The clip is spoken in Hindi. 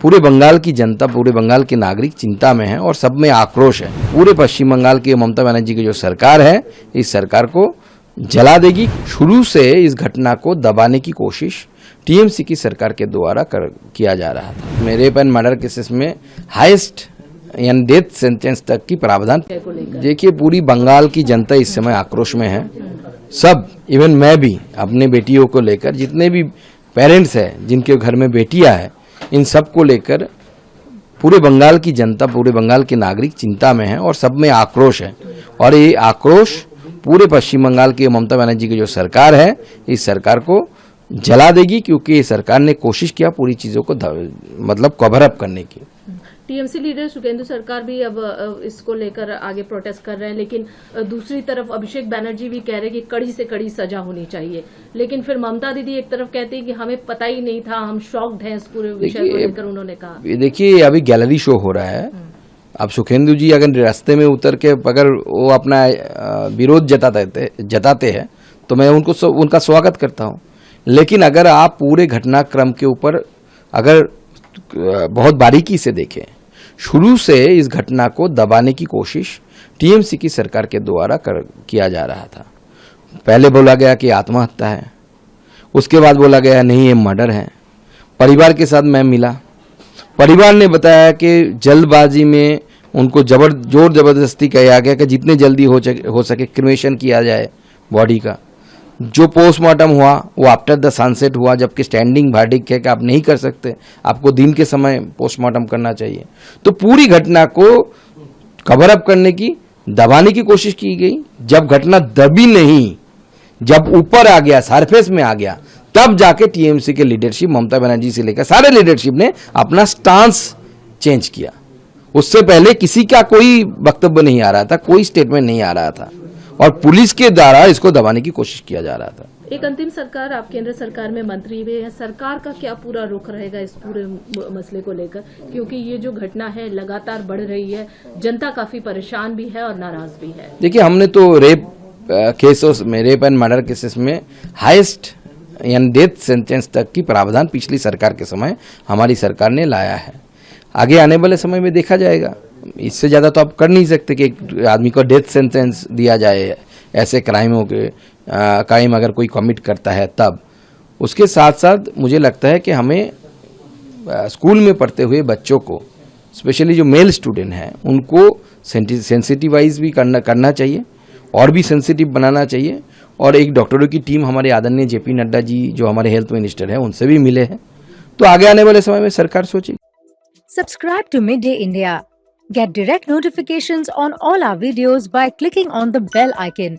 पूरे बंगाल की जनता, पूरे बंगाल के नागरिक चिंता में है और सब में आक्रोश है। पूरे पश्चिम बंगाल की ममता बनर्जी की जो सरकार है, इस सरकार को जला देगी। शुरू से इस घटना को दबाने की कोशिश टीएमसी की सरकार के द्वारा किया जा रहा था। रेप एंड मर्डर केसेस में हाईएस्ट यानी डेथ सेंटेंस तक की प्रावधान। देखिए, पूरी बंगाल की जनता इस समय आक्रोश में है। सब, इवन मैं भी अपने बेटियों को लेकर, जितने भी पेरेंट्स हैं जिनके घर में बेटियां हैं, इन सब को लेकर पूरे बंगाल की जनता, पूरे बंगाल के नागरिक चिंता में है और सब में आक्रोश है। और ये आक्रोश पूरे पश्चिम बंगाल की ममता बनर्जी की जो सरकार है, इस सरकार को जला देगी, क्योंकि ये सरकार ने कोशिश किया पूरी चीजों को मतलब कवर अप करने की। टीएमसी लीडर सुखेंदु सरकार भी अब इसको लेकर आगे प्रोटेस्ट कर रहे हैं, लेकिन दूसरी तरफ अभिषेक बैनर्जी भी कह रहे हैं कि कड़ी से कड़ी सजा होनी चाहिए। लेकिन फिर ममता दीदी एक तरफ कहती है कि हमें पता ही नहीं था, हम शॉक्ड हैं इस पूरे विषय को लेकर, उन्होंने कहा। देखिए, अभी गैलरी शो हो रहा है। अब सुखेंदु जी अगर रास्ते में उतर के अगर वो अपना विरोध जताते हैं तो मैं उनका स्वागत करता हूँ। लेकिन अगर आप पूरे घटनाक्रम के ऊपर अगर बहुत बारीकी से देखें, शुरू से इस घटना को दबाने की कोशिश टीएमसी की सरकार के द्वारा किया जा रहा था। पहले बोला गया कि आत्महत्या है, उसके बाद बोला गया नहीं ये मर्डर है। परिवार के साथ मैं मिला, परिवार ने बताया कि जल्दबाजी में उनको जोर जबरदस्ती किया गया कि जितने जल्दी हो सके क्रिमेशन किया जाए बॉडी का। जो पोस्टमार्टम हुआ वो आफ्टर द सनसेट हुआ, जबकि स्टैंडिंग वर्डिक्ट है कि आप नहीं कर सकते, आपको दिन के समय पोस्टमार्टम करना चाहिए। तो पूरी घटना को कवर अप करने की, दबाने की कोशिश की गई। जब घटना दबी नहीं, जब ऊपर आ गया, सरफेस में आ गया, तब जाके टीएमसी के लीडरशिप, ममता बनर्जी से लेकर सारे लीडरशिप ने अपना स्टांस चेंज किया। उससे पहले किसी का कोई वक्तव्य नहीं आ रहा था, कोई स्टेटमेंट नहीं आ रहा था और पुलिस के द्वारा इसको दबाने की कोशिश किया जा रहा था। एक अंतिम सरकार, आप केंद्र सरकार में मंत्री भी है, सरकार का क्या पूरा रुख रहेगा इस पूरे मसले को लेकर? क्योंकि ये जो घटना है लगातार बढ़ रही है, जनता काफी परेशान भी है और नाराज भी है। देखिए, हमने तो रेप केसेस में, रेप एंड मर्डर केसेस में हाईएस्ट यानी डेथ सेंटेंस तक की प्रावधान पिछली सरकार के समय हमारी सरकार ने लाया है। आगे आने वाले समय में देखा जाएगा। इससे ज़्यादा तो आप कर नहीं सकते कि एक आदमी को डेथ सेंटेंस दिया जाए ऐसे क्राइमों के। क्राइम अगर कोई कमिट करता है तब। उसके साथ साथ मुझे लगता है कि हमें स्कूल में पढ़ते हुए बच्चों को, स्पेशली जो मेल स्टूडेंट हैं, उनको सेंसिटिवाइज भी करना चाहिए और भी सेंसिटिव बनाना चाहिए। और एक डॉक्टरों की टीम हमारे आदरणीय जेपी नड्डा जी, जो हमारे हेल्थ मिनिस्टर हैं, उनसे भी मिले हैं। तो आगे आने वाले समय में सरकार सोचेगी। Subscribe to Midday India. Get direct notifications on all our videos by clicking on the bell icon.